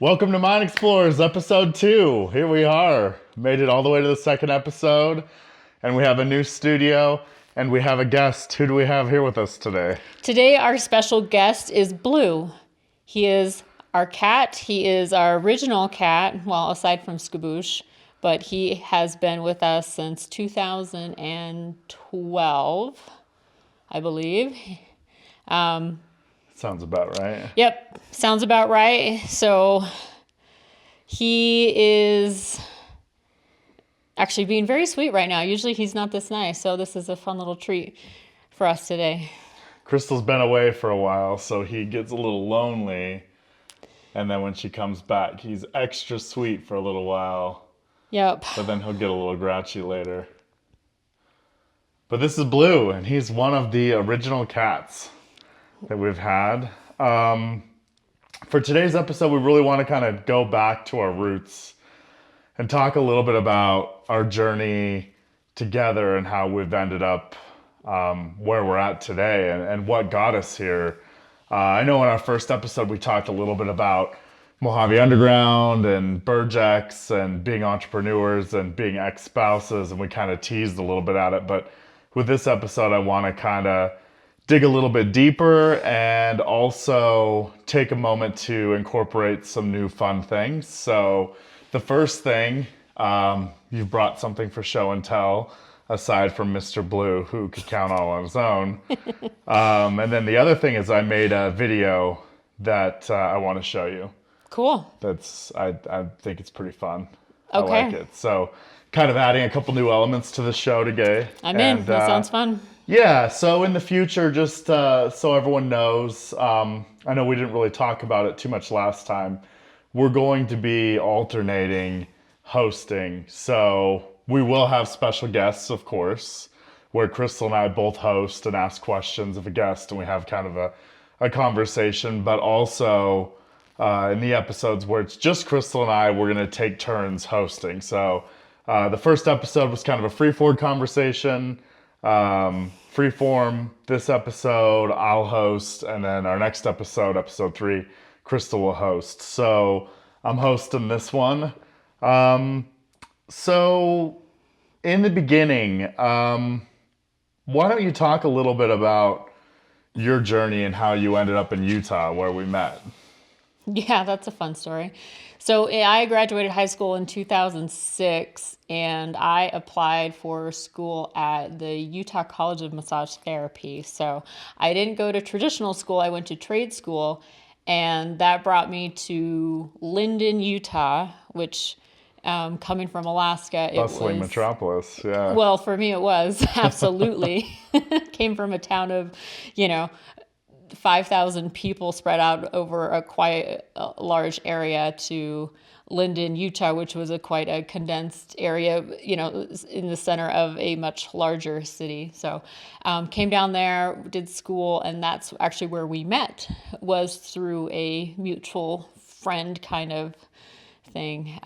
Welcome to Mind Explorers, episode 2. Here we are. Made it all the way to the second episode, and we have a new studio, and we have a guest. Who do we have here with us today? Today, our special guest is Blue. He is our cat. He is our original cat, well, aside from Skaboosh, but he has been with us since 2012, I believe. Sounds about right. Yep, sounds about right. So he is actually being very sweet right now. Usually he's not this nice, so this is a fun little treat for us today. Crystal's been away for a while, so he gets a little lonely. And then when she comes back, he's extra sweet for a little while. Yep. But then he'll get a little grouchy later. But this is Blue, and he's one of the original cats that we've had. For today's episode, we really want to kind of go back to our roots and talk a little bit about our journey together and how we've ended up where we're at today and what got us here. I know in our first episode, we talked a little bit about Mojave Underground and Burgex and being entrepreneurs and being ex-spouses, and we kind of teased a little bit at it. But with this episode, I want to kind of dig a little bit deeper and also take a moment to incorporate some new fun things. So the first thing, you've brought something for show and tell, aside from Mr. Blue, who could count all on his own. And then the other thing is I made a video that I want to show you. Cool. I think it's pretty fun. Okay. I like it. So kind of adding a couple new elements to the show today. I'm in. That sounds fun. Yeah, so in the future, just so everyone knows, I know we didn't really talk about it too much last time. We're going to be alternating hosting. So we will have special guests, of course, where Crystal and I both host and ask questions of a guest, and we have kind of a conversation. But also in the episodes where it's just Crystal and I, we're going to take turns hosting. So the first episode was kind of a free-form conversation. Freeform. This episode I'll host, and then our next episode, episode 3, Crystal will host. So I'm hosting this one. So in the beginning, why don't you talk a little bit about your journey and how you ended up in Utah where we met? Yeah, that's a fun story. So I graduated high school in 2006, and I applied for school at the Utah College of Massage Therapy. So I didn't go to traditional school. I went to trade school, and that brought me to Linden, Utah, which coming from Alaska, it was... Bustling metropolis, yeah. Well, for me it was, absolutely. Came from a town of, 5,000 people spread out over a quite large area to Linden, Utah, which was quite a condensed area, in the center of a much larger city. So came down there, did school, and that's actually where we met, was through a mutual friend kind of thing,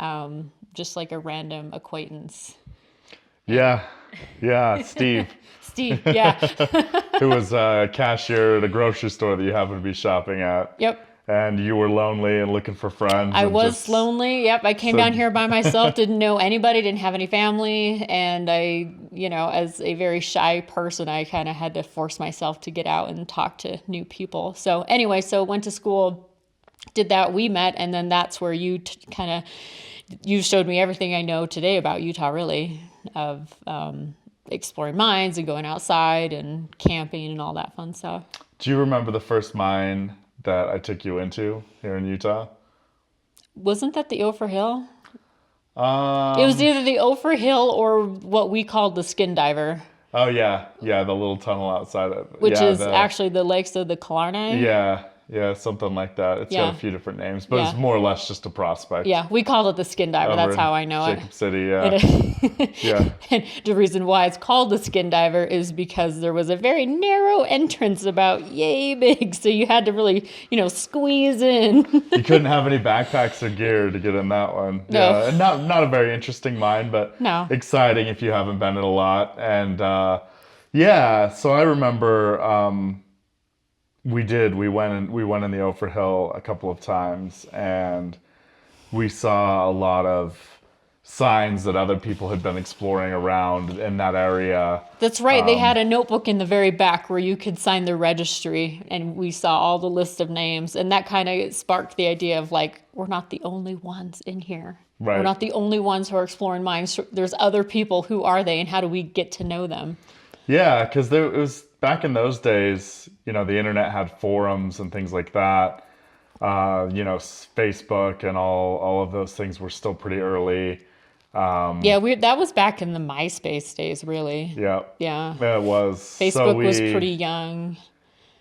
just like a random acquaintance. Yeah, Steve. Steve, yeah. Who was a cashier at a grocery store that you happened to be shopping at. Yep. And you were lonely and looking for friends. I was lonely. Yep. I came down here by myself, didn't know anybody, didn't have any family. And I, as a very shy person, I kind of had to force myself to get out and talk to new people. So anyway, went to school, did that, we met. And then that's where you you showed me everything I know today about Utah, really, of exploring mines and going outside and camping and all that fun stuff. Do you remember the first mine that I took you into here in Utah? Wasn't that the Ophir Hill? It was either the Ophir Hill or what we called the Skin Diver. Oh, yeah. Yeah, the little tunnel outside of it. Which is actually the lakes of the Killarney. Yeah, something like that. It's got a few different names, but it's more or less just a prospect. Yeah, we called it the Skin Diver. That's how I know Jacob it. City, yeah. Yeah. And the reason why it's called the Skin Diver is because there was a very narrow entrance about yay big, so you had to really, squeeze in. You couldn't have any backpacks or gear to get in that one. No. Yeah, and not a very interesting mine, but exciting if you haven't been in a lot. And so I remember we went in the Ophir Hill a couple of times, and we saw a lot of signs that other people had been exploring around in that area. That's right. They had a notebook in the very back where you could sign the registry, and we saw all the list of names, and that kind of sparked the idea of like, we're not the only ones in here. Right. We're not the only ones who are exploring mines. There's other people. Who are they, and how do we get to know them? Yeah, because it was back in those days, the internet had forums and things like that. Facebook and all of those things were still pretty early. That was back in the MySpace days, really. Yeah. Yeah. It was. Facebook was pretty young.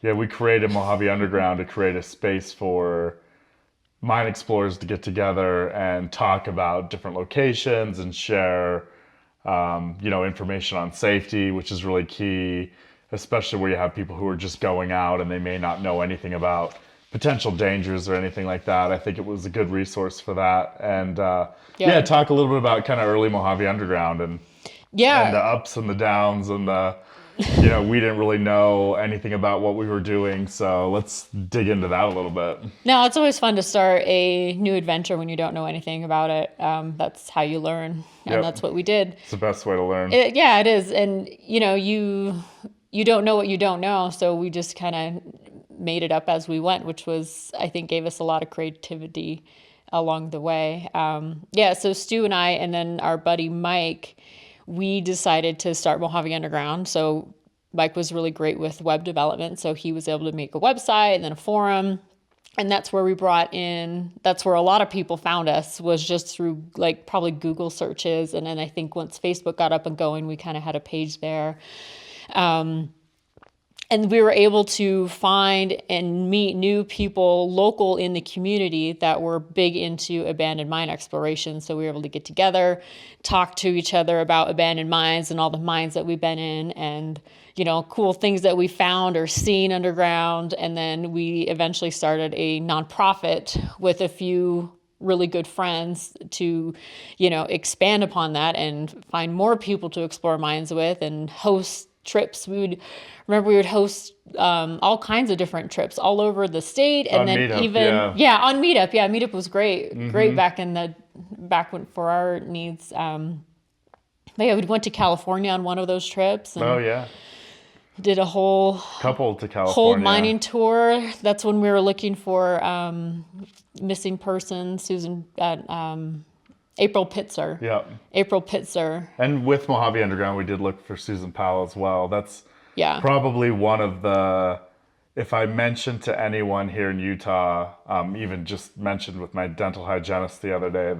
Yeah, we created Mojave Underground to create a space for mine explorers to get together and talk about different locations and share, information on safety, which is really key, especially where you have people who are just going out and they may not know anything about potential dangers or anything like that. I think it was a good resource for that. And talk a little bit about kind of early Mojave Underground and the ups and the downs and we didn't really know anything about what we were doing. So let's dig into that a little bit. No, it's always fun to start a new adventure when you don't know anything about it. That's how you learn. And that's what we did. It's the best way to learn. It is. And, you don't know what you don't know. So we just kind of made it up as we went, which was, I think, gave us a lot of creativity along the way. So Stu and I, and then our buddy Mike, we decided to start Mojave Underground. So Mike was really great with web development. So he was able to make a website and then a forum. And that's where that's where a lot of people found us, was just through like probably Google searches. And then I think once Facebook got up and going, we kind of had a page there. And we were able to find and meet new people local in the community that were big into abandoned mine exploration. So we were able to get together, talk to each other about abandoned mines and all the mines that we've been in and, cool things that we found or seen underground. And then we eventually started a nonprofit with a few really good friends to, expand upon that and find more people to explore mines with and host trips. We would host all kinds of different trips all over the state, and on then Meetup, on Meetup. Meetup was great, great back when for our needs. We went to California on one of those trips. And did a whole couple to California, whole mining tour. That's when we were looking for missing persons. April Pitzer. Yeah. April Pitzer. And with Mojave Underground, we did look for Susan Powell as well. That's probably one of the, if I mentioned to anyone here in Utah, even just mentioned with my dental hygienist the other day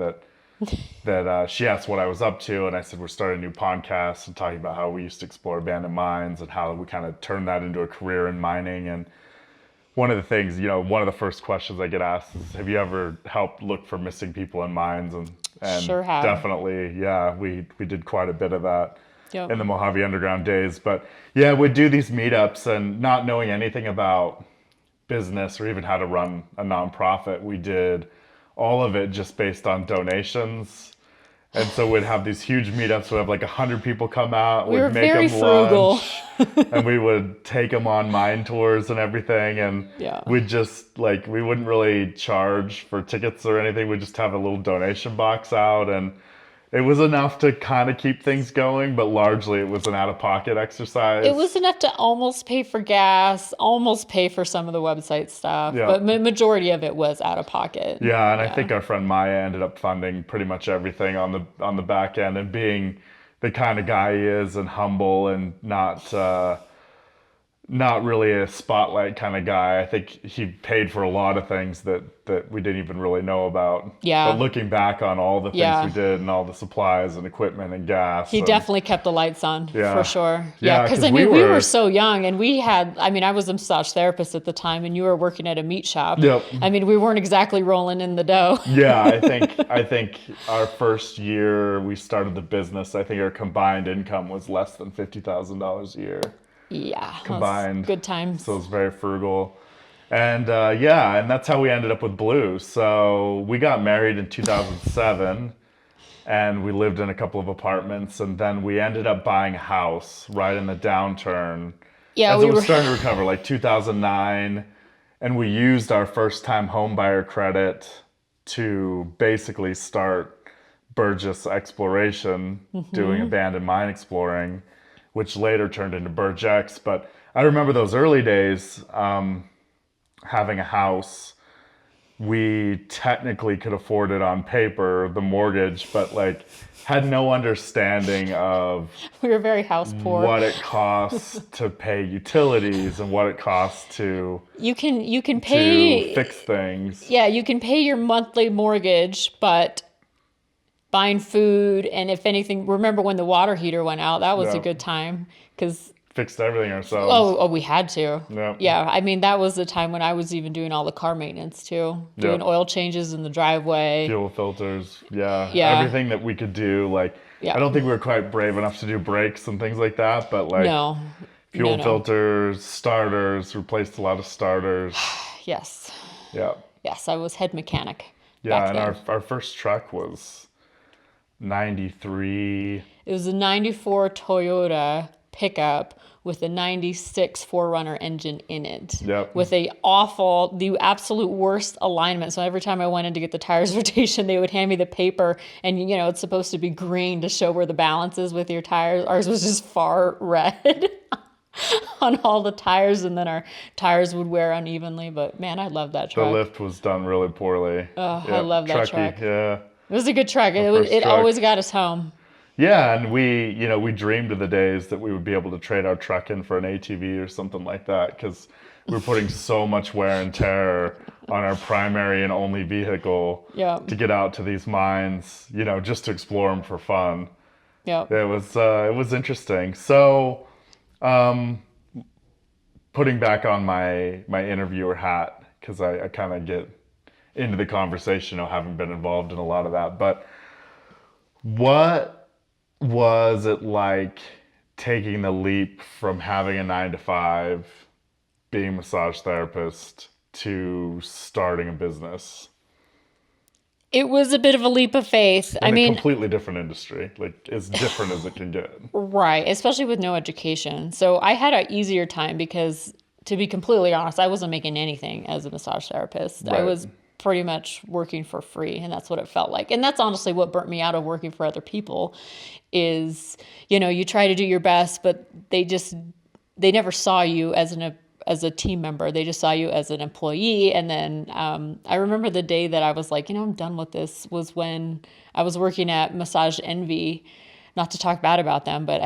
that she asked what I was up to. And I said, we're starting a new podcast and talking about how we used to explore abandoned mines and how we kind of turned that into a career in mining. And one of the things, one of the first questions I get asked is, have you ever helped look for missing people in mines? And sure have. Definitely, we did quite a bit of that in the Mojave Underground days. But we'd do these meetups, and not knowing anything about business or even how to run a nonprofit, we did all of it just based on donations. And so we'd have these huge meetups. We'd have like 100 people come out. We were we'd make very them frugal. lunch, and we would take them on mine tours and everything. And we'd just we wouldn't really charge for tickets or anything. We'd just have a little donation box out, and it was enough to kind of keep things going, but largely it was an out-of-pocket exercise. It was enough to almost pay for gas, almost pay for some of the website stuff, but majority of it was out of pocket. Yeah, and I think our friend Maya ended up funding pretty much everything on the back end, and being the kind of guy he is, and humble, and not really a spotlight kind of guy. I think he paid for a lot of things that we didn't even really know about. Yeah. But looking back on all the things we did and all the supplies and equipment and gas. He definitely kept the lights on, for sure. Yeah, because we were so young, and I was a massage therapist at the time, and you were working at a meat shop. Yep. We weren't exactly rolling in the dough. Yeah, I think our first year we started the business, I think our combined income was less than $50,000 a year. Yeah, combined. Good times. So it was very frugal. And and that's how we ended up with Blue. So we got married in 2007, and we lived in a couple of apartments, and then we ended up buying a house right in the downturn. Yeah, as it was starting to recover, like 2009, and we used our first time home buyer credit to basically start Burgex exploration, doing abandoned mine exploring, which later turned into Burgex. But I remember those early days, having a house. We technically could afford it on paper, the mortgage, but like had no understanding of We were very house poor. what it costs to pay utilities and what it costs to You can pay fix things. Yeah, you can pay your monthly mortgage, but buying food and if anything, remember when the water heater went out? That was a good time because Fixed everything ourselves. we had to. Yep. Yeah, I mean that was the time when I was even doing all the car maintenance too, doing oil changes in the driveway, Fuel filters, Yeah. everything that we could do. Like, Yeah. I don't think we were quite brave enough to do brakes and things like that, but like No. fuel No. filters, starters, replaced a lot of starters. Yes. Yeah. Yes, I was head mechanic. Yeah, back and then. our first truck was 93. It was a 94 Toyota pickup with a 96 4Runner engine in it. Yep. With the absolute worst alignment. So every time I went in to get the tires rotation, they would hand me the paper and it's supposed to be green to show where the balance is with your tires. Ours was just far red on all the tires, and then our tires would wear unevenly. But man, I love that The truck. lift was done really poorly. Oh, I love that truck. Yeah. It was a good truck. first It truck. always got us home. Yeah, and we dreamed of the days that we would be able to trade our truck in for an ATV or something like that, because we were putting so much wear and tear on our primary and only vehicle Yeah. to get out to these mines, just to explore them for fun. Yeah. It was interesting. So, putting back on my interviewer hat, because I kind of get into the conversation, having been involved in a lot of that. But what was it like taking the leap from having a 9 to 5, being a massage therapist, to starting a business It was a bit of a leap of faith. in a completely different industry, like as different as it can get? Right, especially with no education. So I had an easier time because, to be completely honest, I wasn't making anything as a massage therapist. I Right. was pretty much working for free, and that's what it felt like. And that's honestly what burnt me out of working for other people is, you try to do your best, but they never saw you as a team member. They just saw you as an employee. And then I remember the day that I was like, I'm done with this, was when I was working at Massage Envy. Not to talk bad about them, but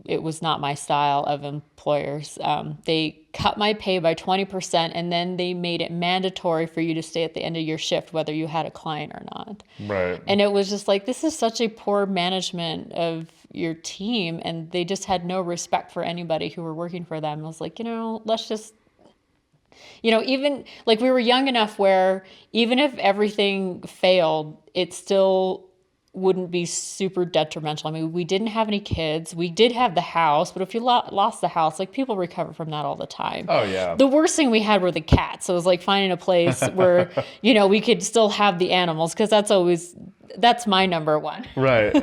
it was not my style of employers. They cut my pay by 20%, and then they made it mandatory for you to stay at the end of your shift, whether you had a client or not. Right. And it was just like, this is such a poor management of your team. And they just had no respect for anybody who were working for them. I was like, let's just, even like we were young enough where even if everything failed, it still wouldn't be super detrimental. I mean, we didn't have any kids. We did have the house, but if you lost the house, like people recover from that all the time. Oh, yeah. The worst thing we had were the cats. So it was like finding a place where, we could still have the animals, because that's my number one. Right.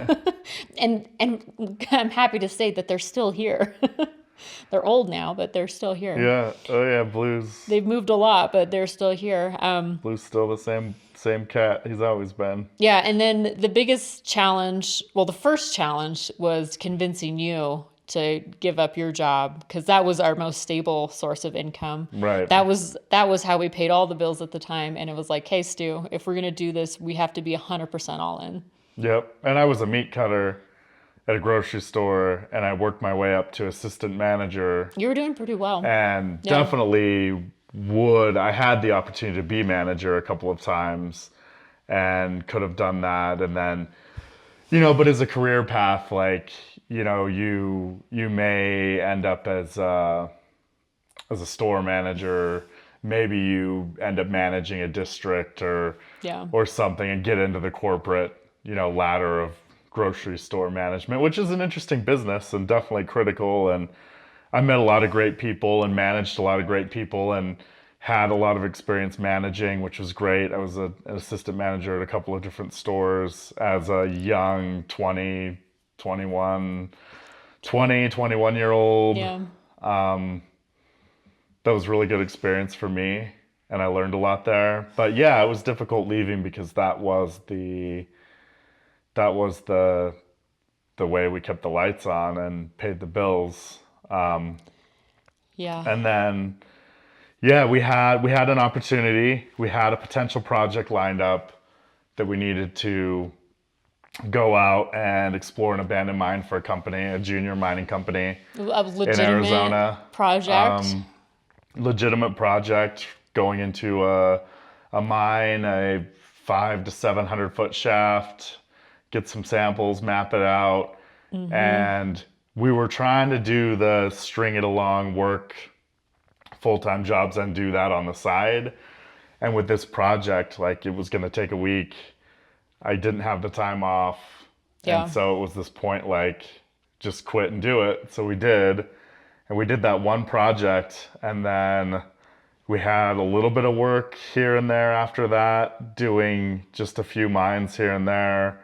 And I'm happy to say that they're still here. They're old now, but they're still here. Yeah. Oh, yeah. Blue's They've moved a lot, but they're still here. Blue's still the same cat he's always been. Yeah, and then the biggest challenge, the first challenge was convincing you to give up your job, because that was our most stable source of income. Right. That was how we paid all the bills at the time, and it was like, hey, Stu, if we're going to do this, we have to be 100% all in. Yep. And I was a meat cutter at a grocery store, and I worked my way up to assistant manager. You were doing pretty well. And Yeah. definitely I had the opportunity to be manager a couple of times and could have done that. And then, but as a career path, like, you may end up as a store manager. Maybe you end up managing a district or something, and get into the corporate, ladder of grocery store management, which is an interesting business and definitely critical. And I met a lot of great people and managed a lot of great people and had a lot of experience managing, which was great. I was an assistant manager at a couple of different stores as a young 21-year-old. Yeah. That was a really good experience for me. and I learned a lot there. But yeah, it was difficult leaving because that was the way we kept the lights on and paid the bills. Yeah. And then, yeah, we had an opportunity. We had a potential project lined up that we needed to go out and explore an abandoned mine for a company, a junior mining company A in legitimate Arizona. project. Legitimate project going into a mine, a 500 to 700 foot shaft, get some samples, map it out. And we were trying to do the string it along, work full-time jobs and do that on the side. And with this project, like, it was going to take a week. I didn't have the time off. Yeah. And so it was this point, like, just quit and do it. So we did. And we did that one project. And then we had a little bit of work here and there after that, doing just a few mines here and there.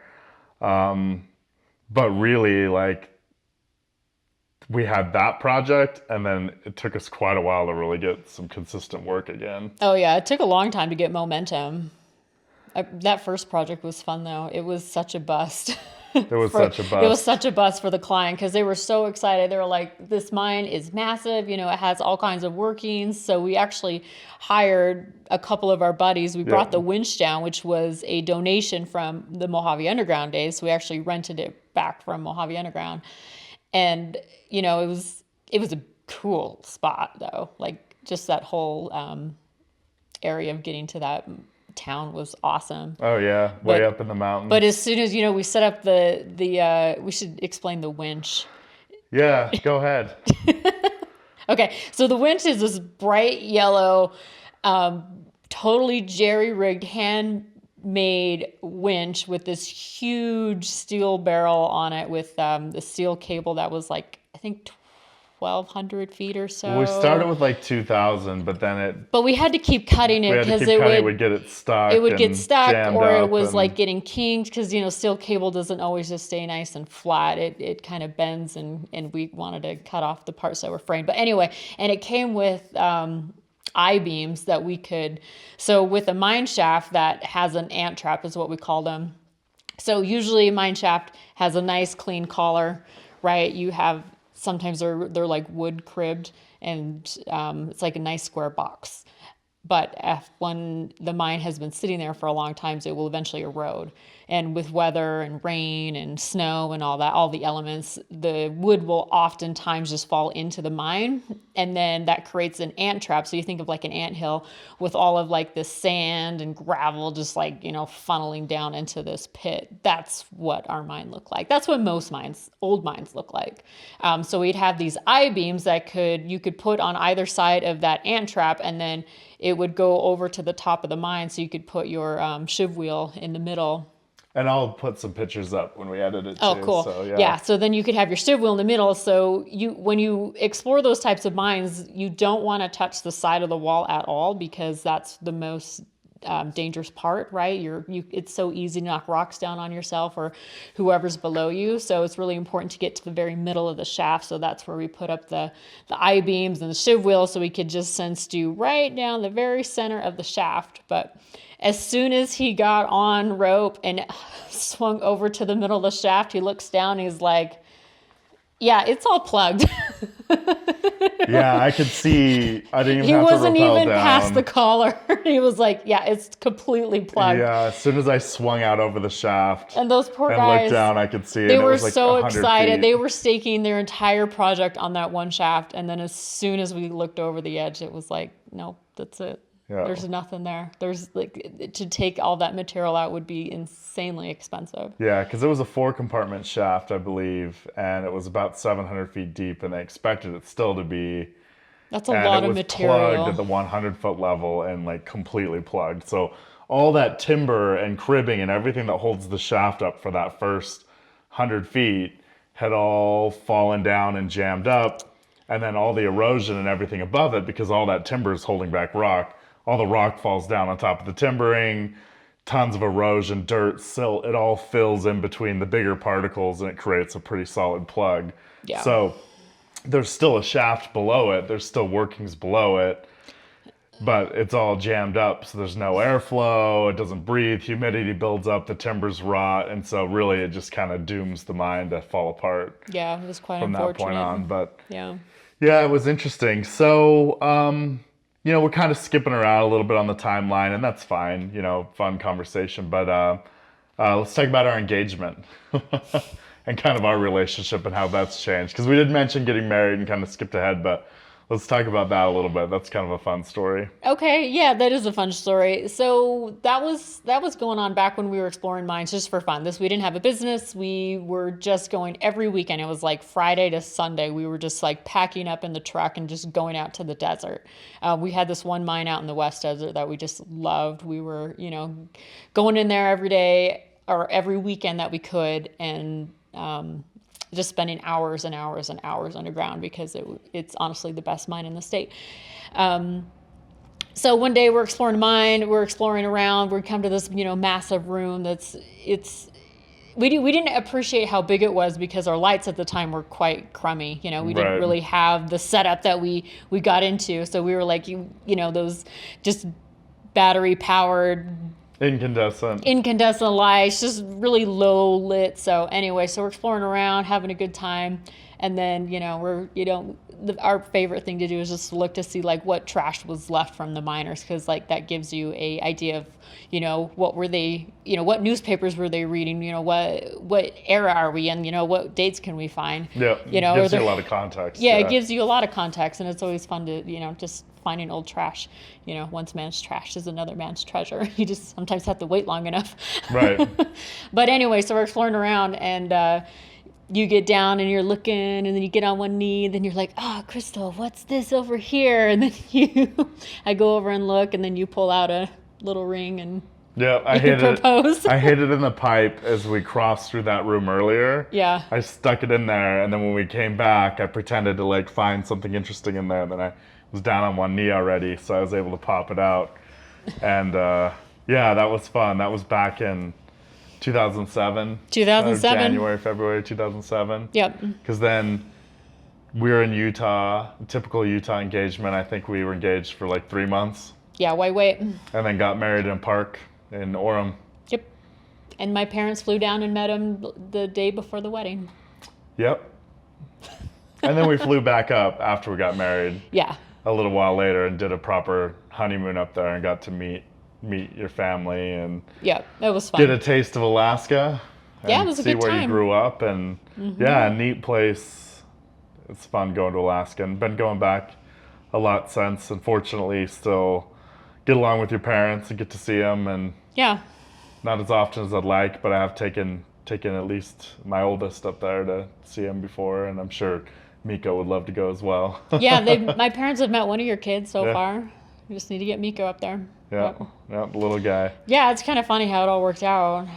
But really, like, we had that project, and then it took us quite a while to really get some consistent work again. Oh yeah, it took a long time to get momentum. That first project was fun though. It was such a bust. It was such a bust. It was such a bust for the client because they were so excited. They were like, "This mine is massive. You know, it has all kinds of workings." So we actually hired a couple of our buddies. We brought the winch down, which was a donation from the Mojave Underground days. So we actually rented it back from Mojave Underground, and you know, it was a cool spot though. Like, just that whole area of getting to that town was awesome. Oh yeah, way up in the mountains. But as soon as, you know, we set up the we should explain the winch. Yeah, go ahead. Okay, so the winch is this bright yellow, totally jerry-rigged, handmade winch with this huge steel barrel on it with the steel cable that was like, I think 1,200 feet or so. We started with like 2,000, but then But we had to keep cutting it because it would get it stuck. It would get stuck, or it was and like getting kinked because, you know, steel cable doesn't always just stay nice and flat. It kind of bends, and we wanted to cut off the parts that were framed. But anyway, and it came with I-beams that we could. So with a mine shaft that has an ant trap is what we call them. So usually a mine shaft has a nice clean collar, right? You have, sometimes they're like wood cribbed, and it's like a nice square box. But when the mine has been sitting there for a long time, it will eventually erode. And with weather and rain and snow and all that, all the elements, the wood will oftentimes just fall into the mine. And then that creates an ant trap. So you think of like an anthill with all of like this sand and gravel just like, you know, funneling down into this pit. That's what our mine looked like. That's what most mines, old mines, look like. So we'd have these I-beams that you could put on either side of that ant trap, and then it would go over to the top of the mine, so you could put your shiv wheel in the middle. And I'll put some pictures up when we edit it too. Oh, cool. So, yeah. So then you could have your shiv wheel in the middle. So when you explore those types of mines, you don't want to touch the side of the wall at all, because that's the most dangerous part, right? It's so easy to knock rocks down on yourself or whoever's below you. So it's really important to get to the very middle of the shaft. So that's where we put up the I-beams and the shiv wheel, so we could just send Stu right down the very center of the shaft. But as soon as he got on rope and swung over to the middle of the shaft, he looks down and he's like, yeah, it's all plugged. Yeah, I could see. I didn't even He have to wasn't rappel even down. past the collar. He was like, yeah, it's completely plugged. Yeah, as soon as I swung out over the shaft And those poor and guys, looked down, I could see it. they and it were was like so 100 excited. feet. They were staking their entire project on that one shaft. And then as soon as we looked over the edge, it was like, nope, that's it. Yeah. There's nothing there. There's like, to take all that material out would be insanely expensive. Yeah, because it was a 4-compartment shaft, I believe, and it was about 700 feet deep, and they expected it still to be. That's a lot of material. And it was plugged at the 100-foot level and like completely plugged. So all that timber and cribbing and everything that holds the shaft up for that first 100 feet had all fallen down and jammed up. And then all the erosion and everything above it, because all that timber is holding back rock, all the rock falls down on top of the timbering, tons of erosion, dirt, silt, it all fills in between the bigger particles, and it creates a pretty solid plug. Yeah. So there's still a shaft below it. There's still workings below it. but it's all jammed up, so there's no airflow, it doesn't breathe, humidity builds up, the timbers rot, and so really it just kind of dooms the mine to fall apart Yeah, it was quite from that unfortunate. point on. But Yeah. yeah, it was interesting. So, we're kind of skipping around a little bit on the timeline, and that's fine, fun conversation. But let's talk about our engagement and kind of our relationship and how that's changed. Because we did mention getting married and kind of skipped ahead, but let's talk about that a little bit. That's kind of a fun story. Okay, yeah, that is a fun story. So that was going on back when we were exploring mines just for fun. We didn't have a business. We were just going every weekend. It was like Friday to Sunday. We were just like packing up in the truck and just going out to the desert. We had this one mine out in the West Desert that we just loved. We were, going in there every day or every weekend that we could, and just spending hours and hours and hours underground because it's honestly the best mine in the state. So one day we're exploring a mine, we're exploring around, we come to this, massive room we didn't appreciate how big it was because our lights at the time were quite crummy. We didn't Right. really have the setup that we got into. So we were like, those just battery powered incandescent lights, just really low lit. So anyway, so we're exploring around, having a good time, and then our favorite thing to do is just look to see like what trash was left from the miners, because like that gives you a idea of what were they, what newspapers were they reading, what era are we in, what dates can we find. Yeah, gives you a lot of context. Yeah, it gives you a lot of context, and it's always fun to just finding old trash. One man's trash is another man's treasure. You just sometimes have to wait long enough. Right. But anyway, so we're exploring around, and you get down and you're looking, and then you get on one knee, and then you're like, oh, Crystal, what's this over here? And then I go over and look, and then you pull out a little ring and yeah, I hit propose. I hit it in the pipe as we crossed through that room earlier. Yeah. I stuck it in there, and then when we came back, I pretended to like find something interesting in there. Then I was down on one knee already, so I was able to pop it out. And yeah, that was fun. That was back in 2007. 2007. January, February 2007. Yep. Because then we were in Utah, typical Utah engagement. I think we were engaged for like 3 months. Yeah, wait. And then got married in a park in Orem. Yep. And my parents flew down and met him the day before the wedding. Yep. And then we flew back up after we got married. Yeah. A little while later and did a proper honeymoon up there and got to meet your family and yeah, it was fun. Get a taste of Alaska. And yeah, it was a good time. See where you grew up, and yeah, a neat place. It's fun going to Alaska, and been going back a lot since. Unfortunately, still get along with your parents and get to see them, and yeah, not as often as I'd like, but I have taken at least my oldest up there to see him before, and I'm sure Miko would love to go as well. Yeah, my parents have met one of your kids so far. We just need to get Miko up there. Yeah, the little guy. Yeah, it's kind of funny how it all worked out.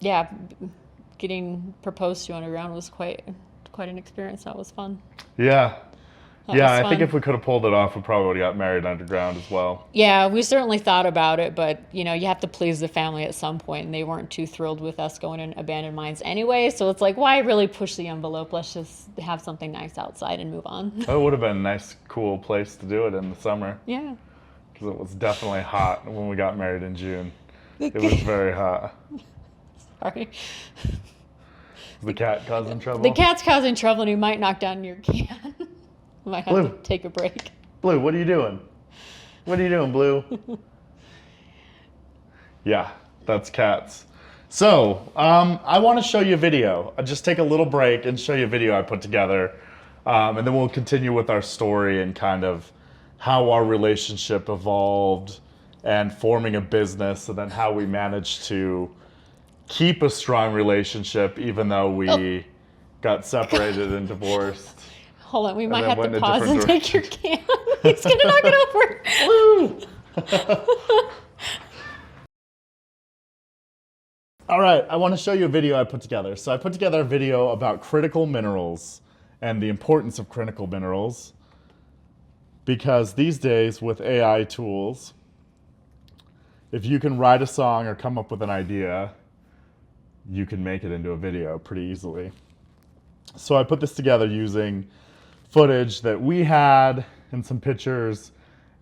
Yeah, getting proposed to underground was quite an experience. That was fun. Yeah. I think fun. if we could have pulled it off, we probably would have got married underground as well. Yeah, we certainly thought about it, but you have to please the family at some point, and they weren't too thrilled with us going in abandoned mines anyway. So it's like, why really push the envelope? Let's just have something nice outside and move on. It would have been a nice, cool place to do it in the summer. Yeah. Because it was definitely hot when we got married in June. It was very hot. Sorry. Is the cat causing trouble? The cat's causing trouble, and he might knock down your can. Might have to take a break. Blue, what are you doing? What are you doing, Blue? Yeah, that's cats. So, I want to show you a video. I'll just take a little break and show you a video I put together. And then we'll continue with our story and kind of how our relationship evolved and forming a business, and then how we managed to keep a strong relationship even though we got separated and divorced. Hold on, we might have to pause and take your can. He's going to knock it over. All right, I want to show you a video I put together. So I put together a video about critical minerals and the importance of critical minerals, because these days with AI tools, if you can write a song or come up with an idea, you can make it into a video pretty easily. So I put this together using footage that we had and some pictures,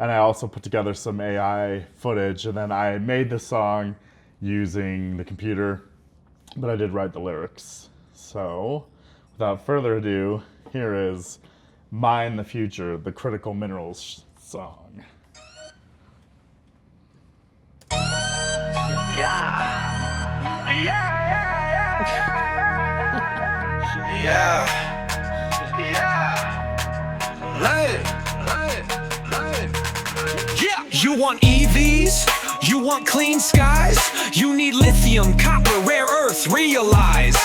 and I also put together some AI footage, and then I made the song using the computer, but I did write the lyrics. So, without further ado, here is Mine the Future, the Critical Minerals song. Yeah, you want EVs? You want clean skies? You need lithium, copper, rare earths, realize.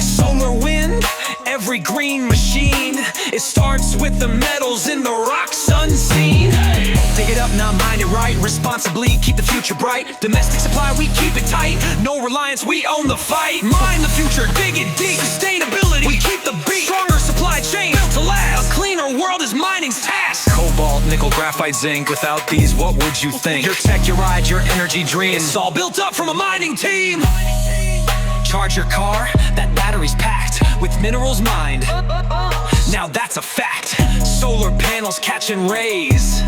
Solar, wind, every green machine. It starts with the metals in the rocks unseen. Dig it up, now mine it right. Responsibly, keep the future bright. Domestic supply, we keep it tight. No reliance, we own the fight. Mine the future, dig it deep. Sustainability, we keep the beat. Stronger supply chain, built to last. A cleaner world is mining's task. Cobalt, nickel, graphite, zinc. Without these, what would you think? Your tech, your ride, your energy dream. It's all built up from a mining team. Charge your car, that battery's packed with minerals mined. Now that's a fact. Solar panels catching rays.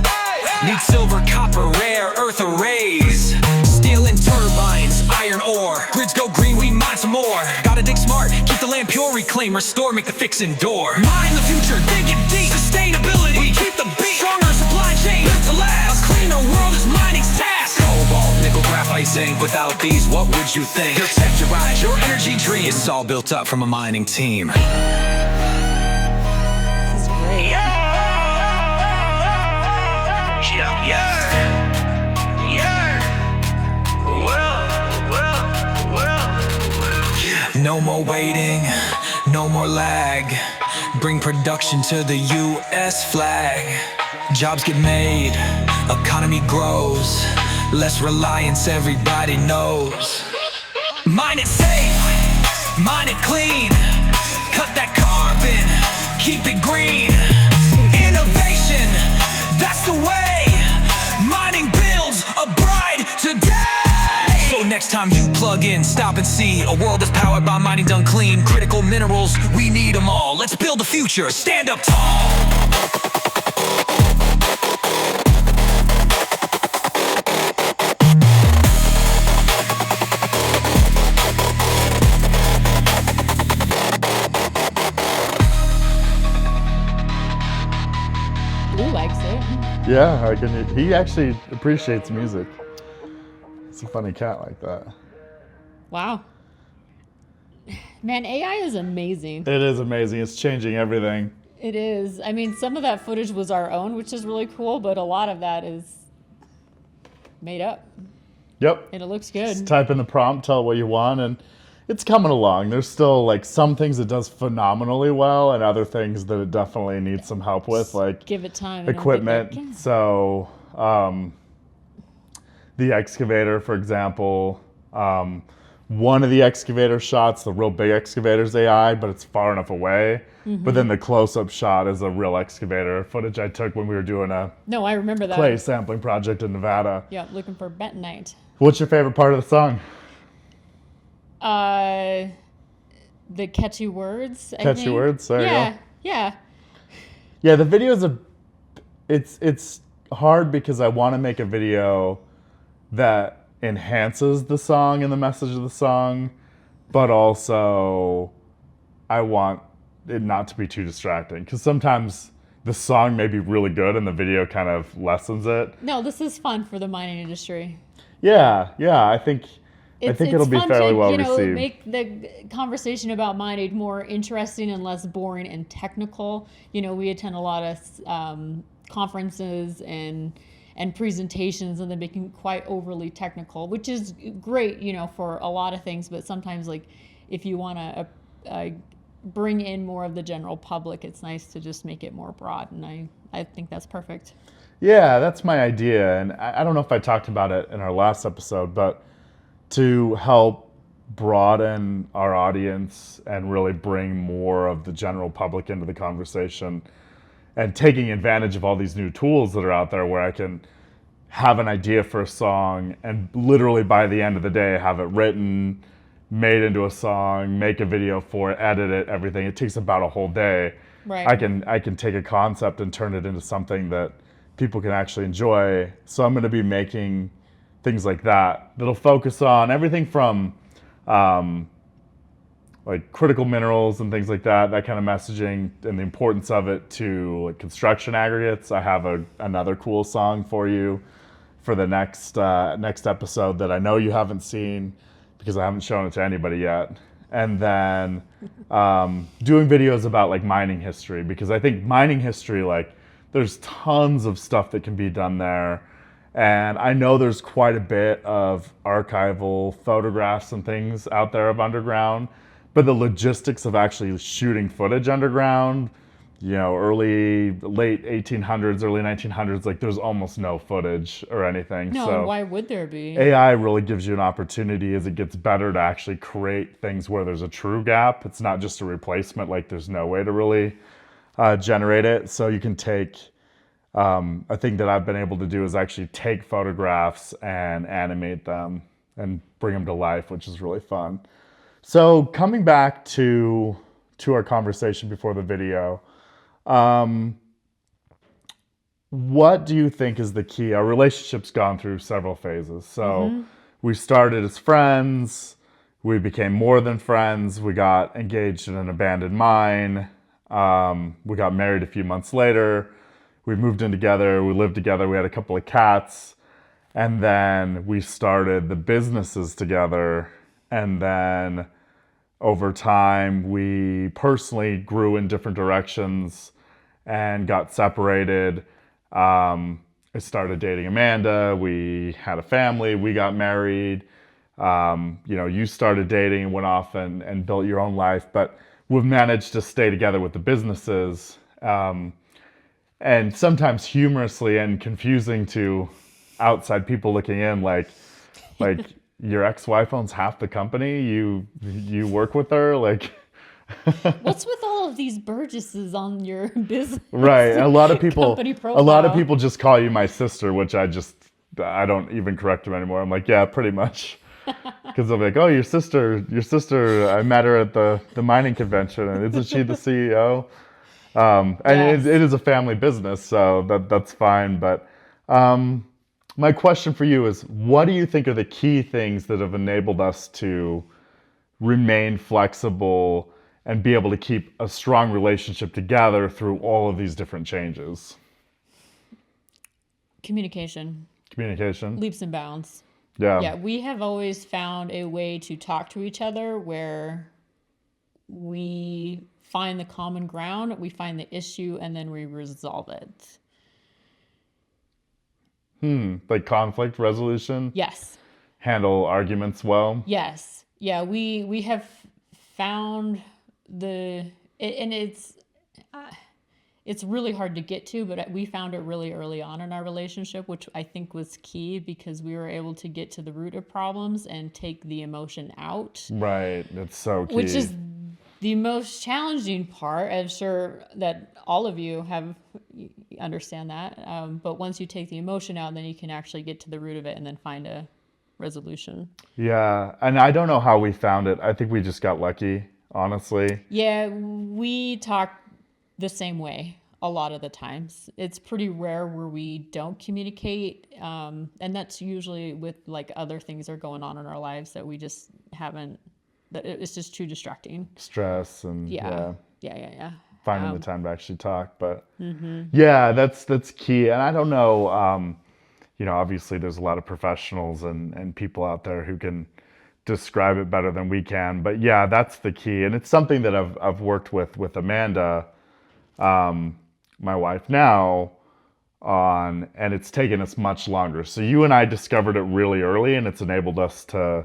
Need silver, copper, rare earth arrays. Steel and turbines, iron ore. Grids go green, we mine some more. Gotta dig smart, keep the land pure, reclaim, restore, make the fix endure. Mine the future, dig it deep. Sustainability, we keep the beat. Stronger supply chain, built to last. A cleaner world is mining's task. Cobalt, nickel, graphite, zinc. Without these, what would you think? Your tech, your ride, your energy dream. It's all built up from a mining team. This is great. No more waiting, no more lag. Bring production to the US flag. Jobs get made, economy grows. Less reliance, everybody knows. Mine it safe, mine it clean. Cut that carbon, keep it green. Innovation, that's the way. Mining builds a bride today. So next time you plug in, stop and see a world that's powered by mining done clean. Critical minerals, we need them all. Let's build the future, stand up tall. Blue likes it. Yeah, he actually appreciates music. He's a funny cat like that. Wow. Man, AI is amazing. It is amazing. It's changing everything. It is. I mean, some of that footage was our own, which is really cool, but a lot of that is made up. Yep. And it looks Just good. type in the prompt, tell it what you want, and it's coming along. There's still like some things it does phenomenally well, and other things that it definitely needs some help with, like Give it time. and it'll get equipment. back. So, the excavator, for example, one of the excavator shots, the real big excavator's AI, but it's far enough away. But then the close-up shot is a real excavator footage I took when we were doing a No, I remember that. clay sampling project in Nevada. Yeah, looking for bentonite. What's your favorite part of the song? The catchy words. I Catchy think. words? There you go. Yeah. Yeah, the video's it's hard because I want to make a video that enhances the song and the message of the song, but also I want it not to be too distracting, because sometimes the song may be really good and the video kind of lessens it. No, this is fun for the mining industry. Yeah, I think it'll be fun fairly to, well received. Make the conversation about mining more interesting and less boring and technical. We attend a lot of conferences and presentations, and they making quite overly technical, which is great, for a lot of things. But sometimes, like, if you want to bring in more of the general public, it's nice to just make it more broad, and I think that's perfect. Yeah, that's my idea, and I don't know if I talked about it in our last episode, but to help broaden our audience and really bring more of the general public into the conversation, and taking advantage of all these new tools that are out there where I can have an idea for a song and literally by the end of the day have it written, made into a song, make a video for it, edit it, everything. It takes about a whole day. Right. I can take a concept and turn it into something that people can actually enjoy. So I'm going to be making things like that that'll focus on everything from like critical minerals and things like that kind of messaging and the importance of it, to like construction aggregates. I have another cool song for you for the next episode that I know you haven't seen because I haven't shown it to anybody yet. And then doing videos about like mining history, because I think mining history, like there's tons of stuff that can be done there. And I know there's quite a bit of archival photographs and things out there of underground, but the logistics of actually shooting footage underground, late 1800s, early 1900s, like there's almost no footage or anything. No, so why would there be? AI really gives you an opportunity as it gets better to actually create things where there's a true gap. It's not just a replacement, like there's no way to really generate it. So you can take, a thing that I've been able to do is actually take photographs and animate them and bring them to life, which is really fun. So coming back to our conversation before the video, what do you think is the key? Our relationship's gone through several phases. So we started as friends, we became more than friends, we got engaged in an abandoned mine, we got married a few months later, we moved in together, we lived together, we had a couple of cats, and then we started the businesses together. And then over time, we personally grew in different directions and got separated. I started dating Amanda. We had a family. We got married. You started dating and went off and built your own life. But we've managed to stay together with the businesses. And sometimes humorously and confusing to outside people looking in, like your ex-wife owns half the company. You work with her, like. What's with all of these Burgesses on your business? Right. A lot of people profile? Just call you my sister, which I don't even correct them anymore. I'm like, yeah, pretty much. Because they'll be like, oh, your sister, I met her at the mining convention, and isn't she the CEO? And Yes. it is a family business, so that's fine. But my question for you is, what do you think are the key things that have enabled us to remain flexible and be able to keep a strong relationship together through all of these different changes? Communication. Leaps and bounds. Yeah, we have always found a way to talk to each other where we find the common ground, we find the issue, and then we resolve it. Like conflict resolution? Yes. Handle arguments well? Yes. Yeah, we have found it's really hard to get to, but we found it really early on in our relationship, which I think was key because we were able to get to the root of problems and take the emotion out. Right. That's so key. Which is the most challenging part. I'm sure that all of you understand that. But once you take the emotion out, then you can actually get to the root of it and then find a resolution. Yeah. And I don't know how we found it. I think we just got lucky, honestly. Yeah, we talk the same way a lot of the times. It's pretty rare where we don't communicate. And that's usually with like other things that are going on in our lives that we just haven't. It's just too distracting. Stress and Yeah. Finding the time to actually talk, but yeah, that's key. And I don't know, obviously there's a lot of professionals and people out there who can describe it better than we can, but yeah, that's the key. And it's something that I've worked with Amanda, my wife now, on, and it's taken us much longer. So you and I discovered it really early, and it's enabled us to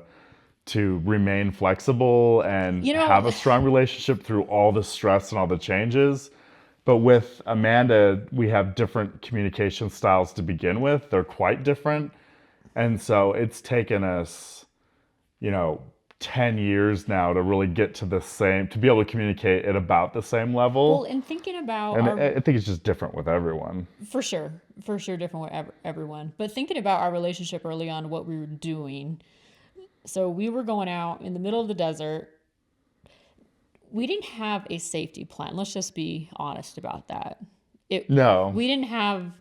remain flexible and have a strong relationship through all the stress and all the changes. But with Amanda, we have different communication styles to begin with. They're quite different. And so it's taken us, 10 years now to really get to to be able to communicate at about the same level. Well, and thinking about... I think it's just different with everyone. For sure different with everyone. But thinking about our relationship early on, what we were doing... So we were going out in the middle of the desert. We didn't have a safety plan. Let's just be honest about that. No. We didn't have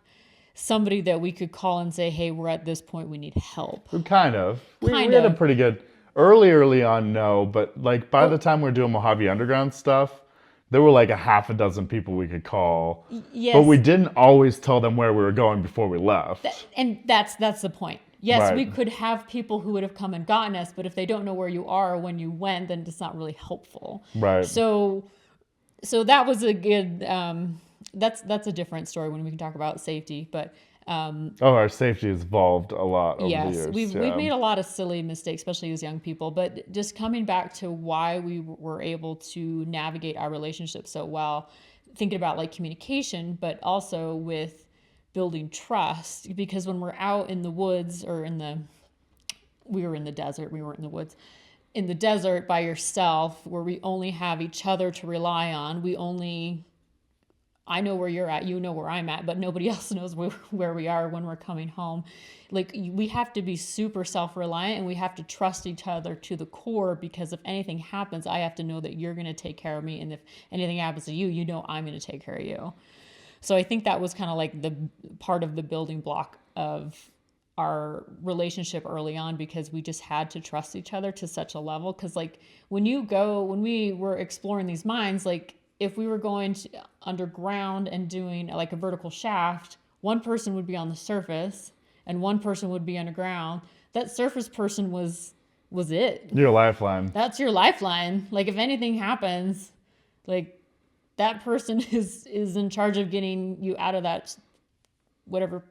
somebody that we could call and say, hey, we're at this point, we need help. Kind of. We Kind had a of. pretty good early on, no, but like by the time we were doing Mojave Underground stuff, there were like a half a dozen people we could call. Yes. But we didn't always tell them where we were going before we left. And that's the point. Yes, Right. we could have people who would have come and gotten us, but if they don't know where you are when you went, then it's not really helpful. Right. So that was a good. That's a different story when we can talk about safety, but. Our safety has evolved a lot over the Yes, years. we've made a lot of silly mistakes, especially as young people. But just coming back to why we were able to navigate our relationship so well, thinking about like communication, but also with building trust. Because when we're out in the woods or we were in the desert, we weren't in the woods. In the desert by yourself, where we only have each other to rely on, I know where you're at, you know where I'm at, but nobody else knows where we are when we're coming home. Like, we have to be super self-reliant, and we have to trust each other to the core, because if anything happens, I have to know that you're going to take care of me. And if anything happens to you, you know I'm going to take care of you. So I think that was kind of like the part of the building block of our relationship early on, because we just had to trust each other to such a level. Because like when we were exploring these mines, like, if we were going underground and doing like a vertical shaft, one person would be on the surface and one person would be underground. That surface person was it. Your lifeline. That's your lifeline. Like, if anything happens, like, that person is in charge of getting you out of that whatever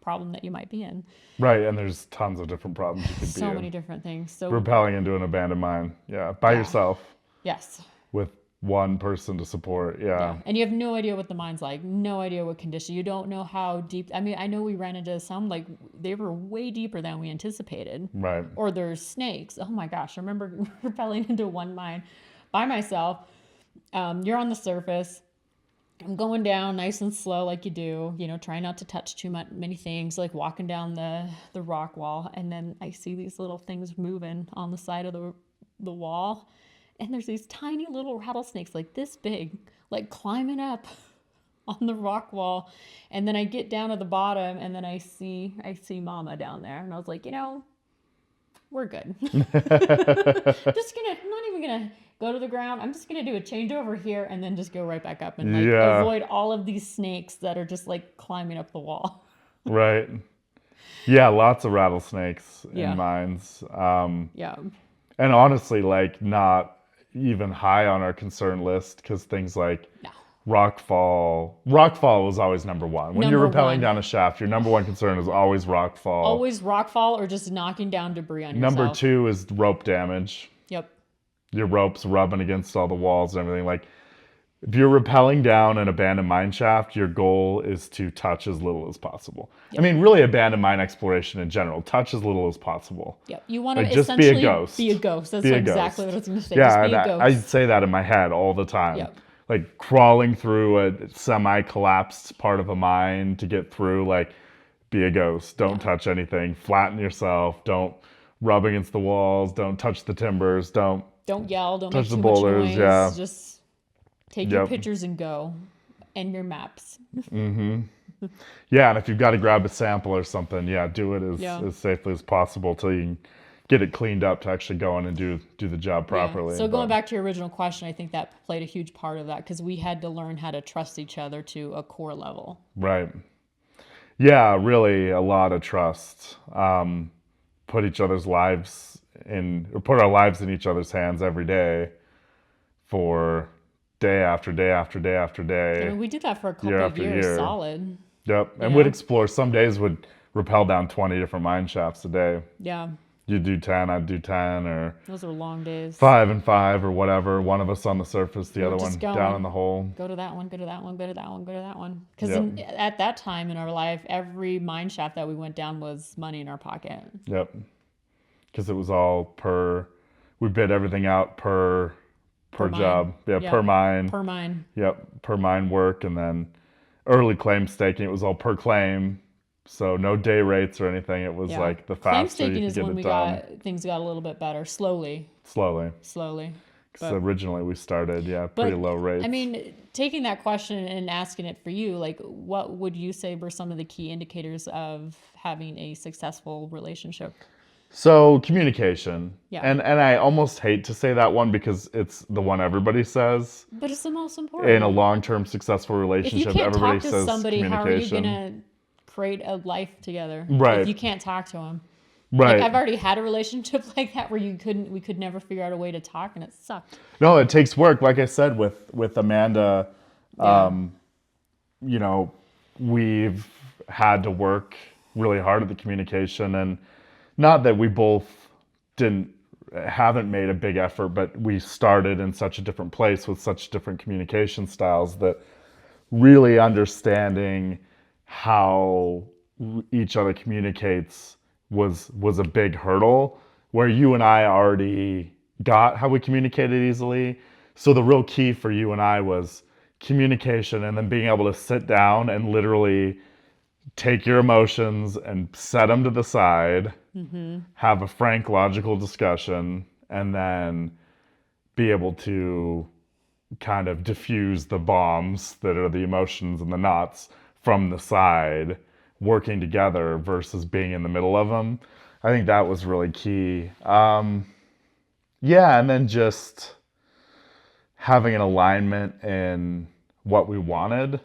problem that you might be in. Right, and there's tons of different problems you could be in. So many different things. So Rappelling into an abandoned mine. Yeah, by yourself. Yes. With one person to support. Yeah. And you have no idea what the mine's like, no idea what condition. You don't know how deep. I mean, I know we ran into some, like, they were way deeper than we anticipated. Right. Or there's snakes. Oh my gosh. I remember rappelling into one mine by myself. You're on the surface. I'm going down nice and slow like you do, trying not to touch too many things, like walking down the rock wall. And then I see these little things moving on the side of the wall. And there's these tiny little rattlesnakes, like this big, like climbing up on the rock wall. And then I get down to the bottom, and then I see Mama down there. And I was like, we're good. I'm not even gonna go to the ground. I'm just gonna do a changeover here and then just go right back up and avoid all of these snakes that are just like climbing up the wall. Right. Yeah, lots of rattlesnakes in mines. Yeah. And honestly, like, not even high on our concern list, because things like rockfall was always number one. When you're rappelling down a shaft, your number one concern is always rockfall. Always rockfall, or just knocking down debris on yourself. Number two is rope damage. Yep. Your rope's rubbing against all the walls and everything. Like, if you're rappelling down an abandoned mine shaft, your goal is to touch as little as possible. Yep. I mean, really, abandoned mine exploration in general, touch as little as possible. Yep. You want to just essentially be a ghost. Be a ghost. That's exactly what I was going to say. Yeah, just be a ghost. I say that in my head all the time. Yep. Like, crawling through a semi-collapsed part of a mine to get through, like, be a ghost. Don't touch anything. Flatten yourself. Don't rub against the walls. Don't touch the timbers. Don't yell. Don't touch make too the boulders. much noise. Just take your Yep. pictures and go, and your maps. Mm-hmm. Yeah, and if you've got to grab a sample or something, do it as safely as possible till you can get it cleaned up to actually go in and do the job properly. Yeah. So going back to your original question, I think that played a huge part of that, because we had to learn how to trust each other to a core level. Right. Yeah, really a lot of trust. Put each other's lives put our lives in each other's hands every day for day after day after day after day. I mean, we did that for a couple of years solid. Yep. And we'd explore. Some days would rappel down 20 different mine shafts a day. Yeah. You'd do 10, I'd do 10, or those are long days. 5 and 5 or whatever. One of us on the surface, the other one down in the hole. Go to that one, go to that one, go to that one, go to that one. Because at that time in our life, every mine shaft that we went down was money in our pocket. Yep. Because it was all we bid everything out per job. Yeah, per mine. Per mine. Yep, per mine work. And then early claim staking, it was all per claim. So no day rates or anything. It was like the faster claim staking you is could when get it done. things got a little bit better. Slowly. Slowly. Because originally we started, pretty low rates. I mean, taking that question and asking it for you, like, what would you say were some of the key indicators of having a successful relationship? So communication. Yeah. And I almost hate to say that one because it's the one everybody says. But it's the most important. In a long-term successful relationship, if you can't everybody talk to says somebody, how are you communication. going to create a life together? Right. If you can't talk to them. Right. Like, I've already had a relationship like that where we could never figure out a way to talk, and it sucked. No, it takes work. Like I said, with Amanda, you know, we've had to work really hard at the communication, and not that we both haven't made a big effort, but we started in such a different place with such different communication styles that really understanding how each other communicates was a big hurdle, where you and I already got how we communicated easily. So the real key for you and I was communication, and then being able to sit down and literally take your emotions and set them to the side, have a frank, logical discussion, and then be able to kind of diffuse the bombs that are the emotions and the knots from the side, working together versus being in the middle of them. I think that was really key. And then just having an alignment in what we wanted.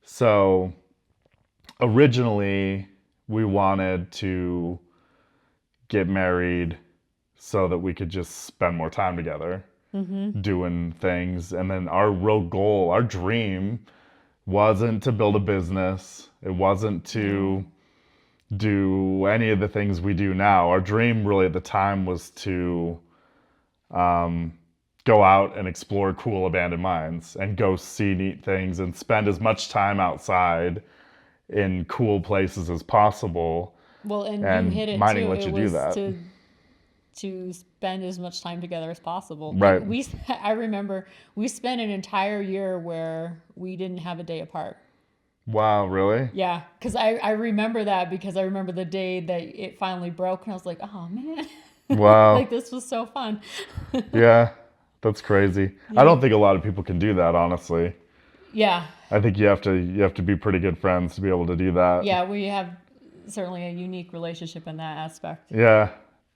So originally we wanted to get married so that we could just spend more time together, doing things. And then our real goal, our dream, wasn't to build a business. It wasn't to do any of the things we do now. Our dream really at the time was to go out and explore cool abandoned mines and go see neat things and spend as much time outside in cool places as possible. Well, and you hit it mining too. lets you do that. To spend as much time together as possible. Right. Like I remember we spent an entire year where we didn't have a day apart. Wow, really? Yeah, because I remember that because I remember the day that it finally broke, and I was like, oh man, Wow. like this was so fun. Yeah, that's crazy. I don't think a lot of people can do that, honestly. Yeah. I think you have to be pretty good friends to be able to do that. Yeah, we have certainly a unique relationship in that aspect. Yeah.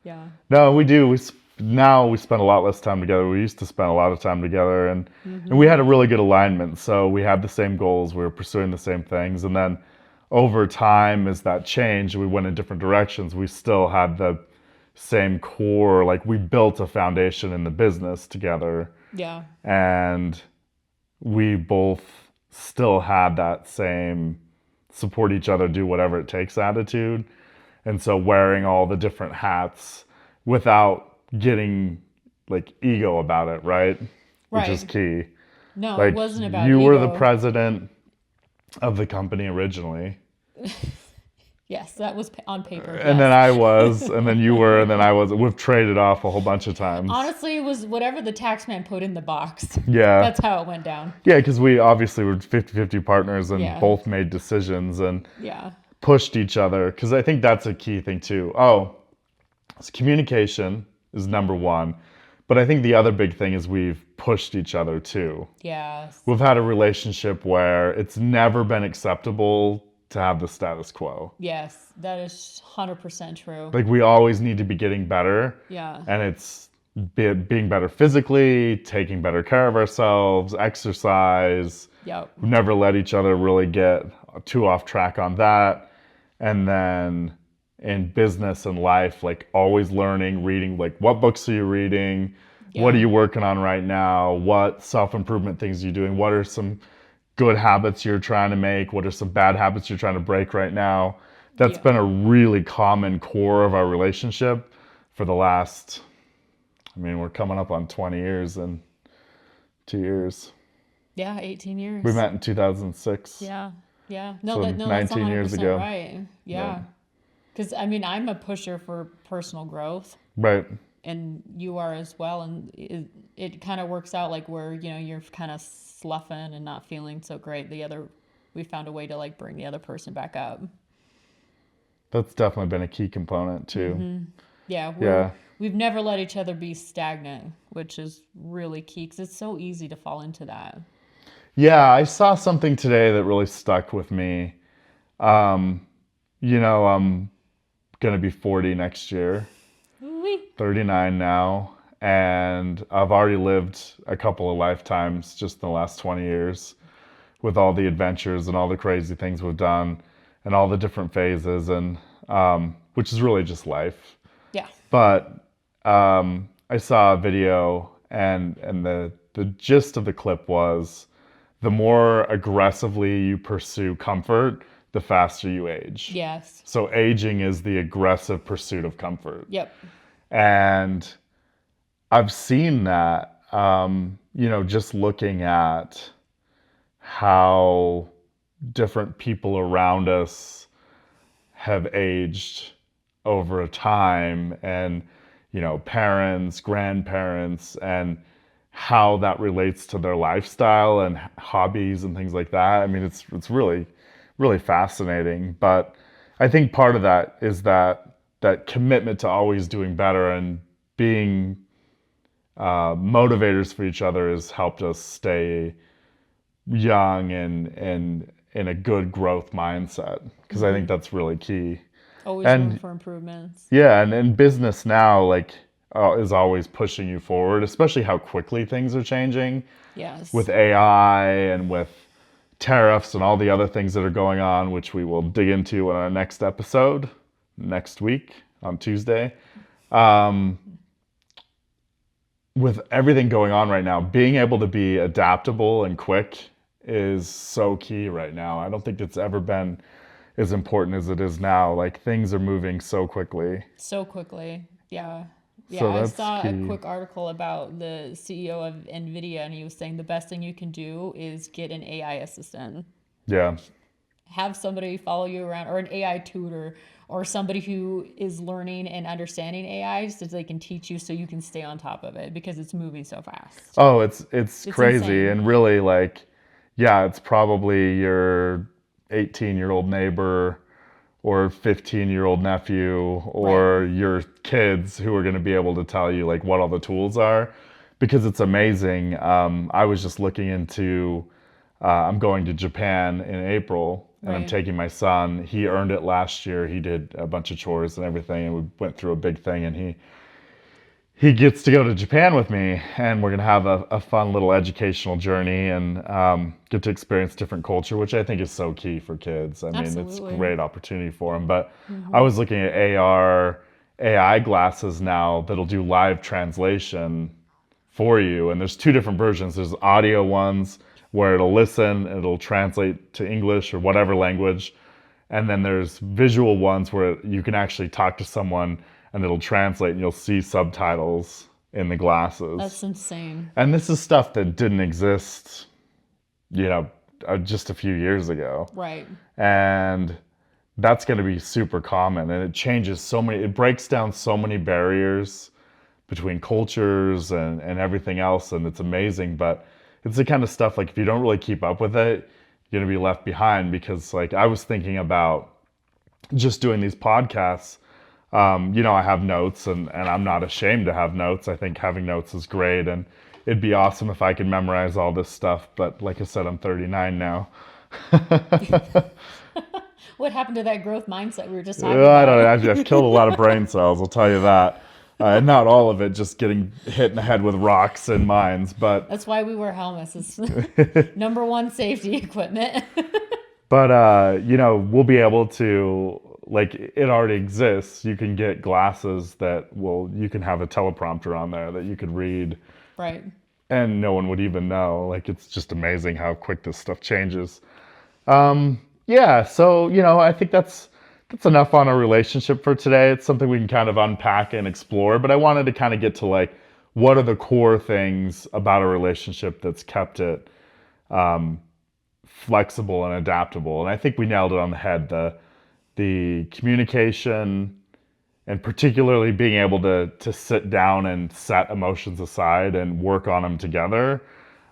Yeah. No, we do. Now we spend a lot less time together. We used to spend a lot of time together, and we had a really good alignment. So we had the same goals. We were pursuing the same things. And then over time, as that changed, we went in different directions. We still had the same core, like we built a foundation in the business together. Yeah. And we both still had that same support each other, do whatever it takes attitude. And so wearing all the different hats without getting like ego about it, right? Which is key. No, like, it wasn't about you ego. were the president of the company originally. Yes, that was on paper. And then I was, and then you were, and then I was. We've traded off a whole bunch of times. Honestly, it was whatever the tax man put in the box. Yeah. That's how it went down. Yeah, because we obviously were 50-50 partners and Yeah. both made decisions and Yeah. pushed each other. Because I think that's a key thing too. So communication is number one. But I think the other big thing is we've pushed each other too. Yes. We've had a relationship where it's never been acceptable to have the status quo. Yes, that is 100% true. Like we always need to be getting better. Yeah. And it's being better physically, taking better care of ourselves, exercise. Yep. We've never let each other really get too off track on that. And then in business and life, like always learning, reading, like what books are you reading? Yeah. What are you working on right now? What self-improvement things are you doing? What are some good habits you're trying to make? What are some bad habits you're trying to break right now? That's been a really common core of our relationship for the last, I mean, we're coming up on 20 years in 2 years. Yeah, 18 years. We met in 2006. Yeah. Yeah. So that's 19 years 100% ago. right. Yeah. Because, I mean, I'm a pusher for personal growth. Right. And you are as well. And it kind of works out like where, you know, you're kind of sloughing and not feeling so great. We found a way to like bring the other person back up. That's definitely been a key component too. Yeah. we've never let each other be stagnant, which is really key because it's so easy to fall into that. Yeah, I saw something today that really stuck with me. I'm going to be 40 next year, Ooh-wee. 39 now, and I've already lived a couple of lifetimes just in the last 20 years with all the adventures and all the crazy things we've done and all the different phases, and which is really just life. Yeah. But I saw a video, and the gist of the clip was the more aggressively you pursue comfort, the faster you age. Yes. So aging is the aggressive pursuit of comfort. Yep. And I've seen that, just looking at how different people around us have aged over time, and, parents, grandparents, and how that relates to their lifestyle and hobbies and things like that. I mean, it's really, really fascinating. But I think part of that is that commitment to always doing better and being motivators for each other has helped us stay young and in a good growth mindset, because I think that's really key. Always And room for improvements. yeah, and in business now, is always pushing you forward, especially how quickly things are changing Yes. with AI and with tariffs and all the other things that are going on, which we will dig into in our next episode next week on Tuesday. With everything going on right now, being able to be adaptable and quick is so key right now. I don't think it's ever been as important as it is now. Like, things are moving so quickly. So quickly. Yeah. Yeah, So I that's saw a key. quick article about the CEO of NVIDIA, and he was saying the best thing you can do is get an AI assistant. Yeah. Have somebody follow you around, or an AI tutor, or somebody who is learning and understanding AI so they can teach you so you can stay on top of it, because it's moving so fast. Oh, it's crazy. insane. And really, it's probably your 18-year-old neighbor or 15-year-old nephew or your kids who are going to be able to tell you what all the tools are, because it's amazing. I was just looking into, I'm going to Japan in April, and I'm Right. taking my son. He earned it last year. He did a bunch of chores and everything, and we went through a big thing, and he gets to go to Japan with me, and we're going to have a fun little educational journey and get to experience different culture, which I think is so key for kids. I mean, it's a Absolutely. great opportunity for them. But I was looking at AR, AI glasses now that'll do live translation for you. And there's two different versions. There's audio ones where it'll listen, it'll translate to English or whatever language. And then there's visual ones where you can actually talk to someone and it'll translate, and you'll see subtitles in the glasses. That's insane. And this is stuff that didn't exist, just a few years ago. Right. And that's going to be super common. And it breaks down so many barriers between cultures and everything else. And it's amazing. But it's the kind of stuff, if you don't really keep up with it, you're going to be left behind. Because I was thinking about just doing these podcasts. I have notes, and I'm not ashamed to have notes. I think having notes is great, and it'd be awesome if I could memorize all this stuff. But like I said, I'm 39 now. What happened to that growth mindset we were just talking I about? don't know. I've killed a lot of brain cells, I'll tell you that. And not all of it just getting hit in the head with rocks and mines. But That's why we wear helmets. It's number one safety equipment. But, we'll be able to, it already exists. You can get glasses you can have a teleprompter on there that you could read, Right. and no one would even know. It's just amazing how quick this stuff changes. So, I think that's enough on our relationship for today. It's something we can kind of unpack and explore, but I wanted to kind of get to what are the core things about a relationship that's kept it flexible and adaptable. And I think we nailed it on the head. The communication, and particularly being able to sit down and set emotions aside and work on them together,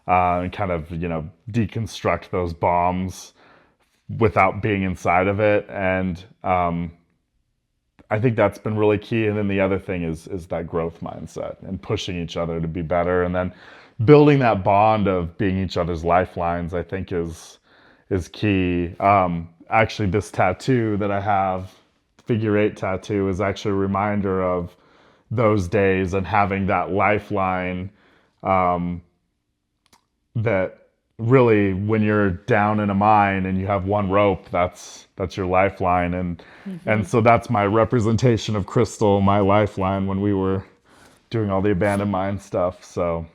and kind of, deconstruct those bombs without being inside of it. And I think that's been really key. And then the other thing is that growth mindset and pushing each other to be better, and then building that bond of being each other's lifelines. I think is key. Actually, this tattoo that I have, figure 8 tattoo, is actually a reminder of those days and having that lifeline. That really, when you're down in a mine and you have one rope, that's your lifeline, and so that's my representation of Crystal, my lifeline, when we were doing all the abandoned mine stuff. So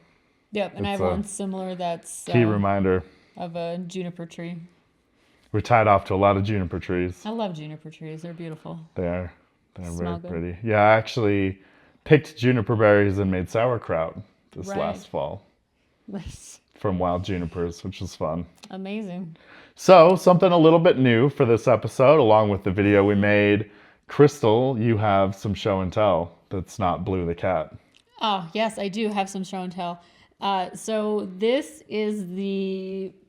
Yep, and I have one similar that's key reminder of a juniper tree. We're tied off to a lot of juniper trees. I love juniper trees. They're beautiful. They're very Smell good. pretty. Yeah, I actually picked juniper berries and made sauerkraut this Right. last fall That's from wild junipers, which was fun. amazing. So, something a little bit new for this episode, along with the video we made. Crystal, you have some show and tell that's not Blue the cat. Oh, yes, I do have some show and tell. So this is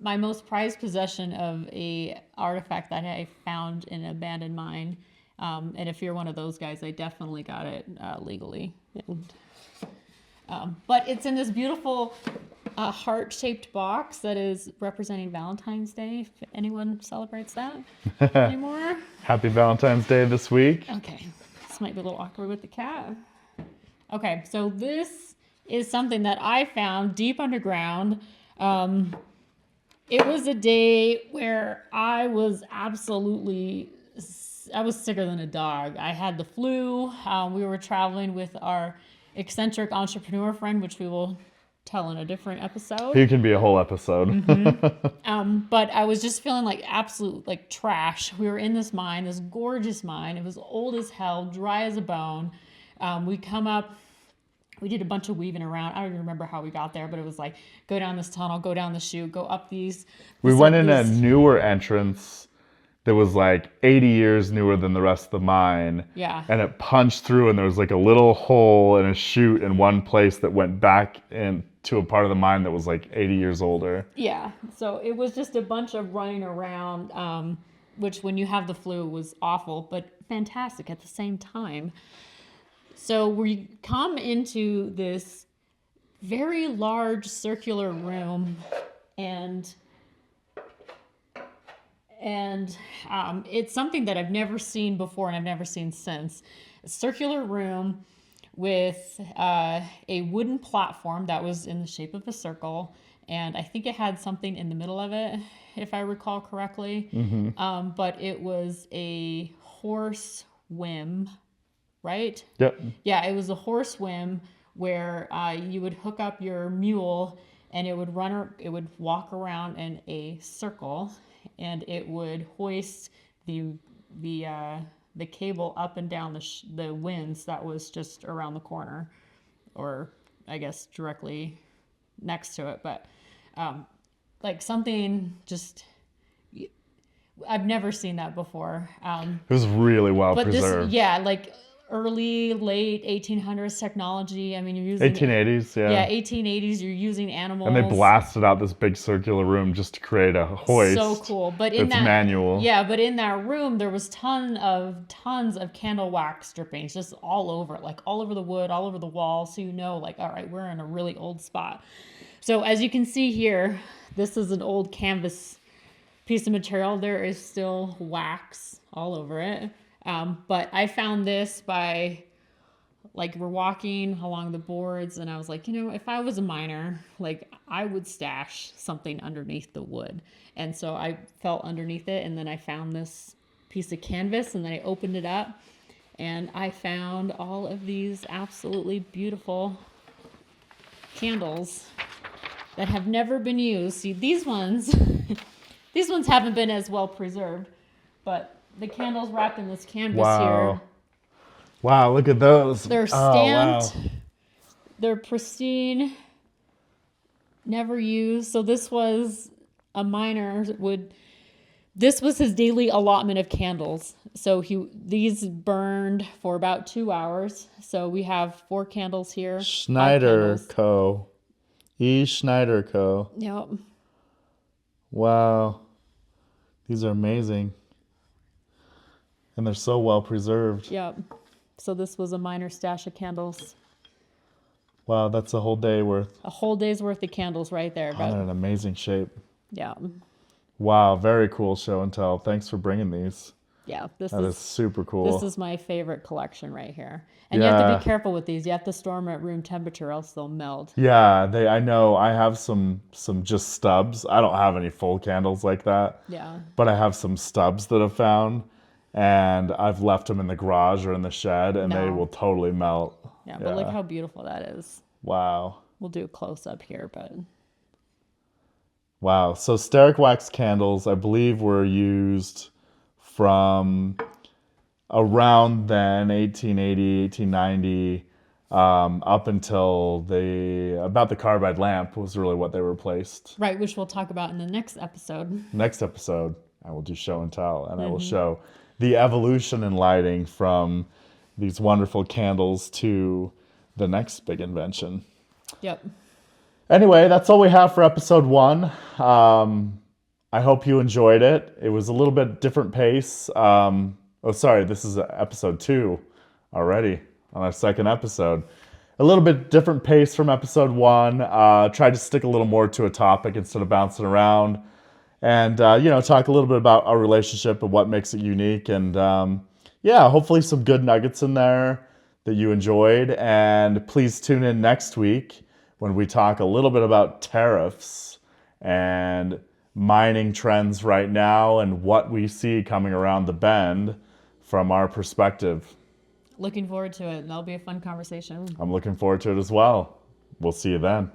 my most prized possession of a artifact that I found in an abandoned mine. And if you're one of those guys, I definitely got it legally. But it's in this beautiful heart-shaped box that is representing Valentine's Day, if anyone celebrates that anymore. Happy Valentine's Day this week. Okay, this might be a little awkward with the cat. Okay, so this is something that I found deep underground. It was a day where I was sicker than a dog. I had the flu. We were traveling with our eccentric entrepreneur friend, which we will tell in a different episode. He can be a whole episode. But I was just feeling like absolute like trash. We were in this mine, this gorgeous mine. It was old as hell, dry as a bone. We come up, we did a bunch of weaving around. I don't even remember how we got there, but it was like, go down this tunnel, go down the chute, go up these. We went in a newer entrance that was like 80 years newer than the rest of the mine. Yeah. And it punched through, and there was like a little hole and a chute in one place that went back into a part of the mine that was like 80 years older. Yeah. So it was just a bunch of running around, which when you have the flu was awful, but fantastic at the same time. So we come into this very large circular room, and it's something that I've never seen before and I've never seen since. A circular room with a wooden platform that was in the shape of a circle, and I think it had something in the middle of it, if I recall correctly. But it was a horse whim, right? Yep. Yeah, it was a horse whim where you would hook up your mule and it would walk around in a circle, and it would hoist the cable up and down the winds that was just around the corner, or I guess directly next to it. But like something just, I've never seen that before. It was really well preserved. Like late 1800s technology. I mean, you're using 1880s, yeah. Yeah, 1880s. You're using animals. And they blasted out this big circular room just to create a hoist. So cool. But in that manual. Yeah, but in that room there was tons of candle wax drippings just all over, like all over the wood, all over the wall. So like, all right, we're in a really old spot. So as you can see here, this is an old canvas piece of material. There is still wax all over it. But I found this by, like, we're walking along the boards, and I was like, if I was a miner, like, I would stash something underneath the wood. And so I felt underneath it, and then I found this piece of canvas, and then I opened it up, and I found all of these absolutely beautiful candles that have never been used. See, these ones haven't been as well preserved, but the candles wrapped in this canvas here. Wow, look at those. They're stamped. Oh, wow. They're pristine. Never used. So this was a miner this was his daily allotment of candles. So these burned for about 2 hours. So we have 4 candles here. Schneider Co. E. Schneider Co. Yep. Wow. These are amazing. And they're so well preserved. Yep. So this was a minor stash of candles. Wow, that's a whole day worth. A whole day's worth of candles right there. Oh, they're But in amazing shape. yeah. Wow, very cool show and tell. Thanks for bringing these. Yeah. This That is super cool. This is my favorite collection right here. And you have to Yeah. be careful with these. You have to store them at room temperature, else they'll melt. Yeah, I know. I have some just stubs. I don't have any full candles like that. Yeah. But I have some stubs that I've found, and I've left them in the garage or in the shed, and they No. will totally melt. Yeah. But look how beautiful that is. Wow. We'll do a close up here, but Wow. So steric wax candles, I believe, were used from around then, 1880, 1890, up until about the carbide lamp was really what they replaced. right, which we'll talk about in the next episode. Next episode, I will do show and tell, and I will show the evolution in lighting from these wonderful candles to the next big invention. Yep. Anyway, that's all we have for episode 1. I hope you enjoyed it. It was a little bit different pace. This is episode 2 already on our second episode. A little bit different pace from episode 1. Tried to stick a little more to a topic instead of bouncing around. And, talk a little bit about our relationship and what makes it unique. And, hopefully some good nuggets in there that you enjoyed. And please tune in next week when we talk a little bit about tariffs and mining trends right now and what we see coming around the bend from our perspective. Looking forward to it. That'll be a fun conversation. I'm looking forward to it as well. We'll see you then.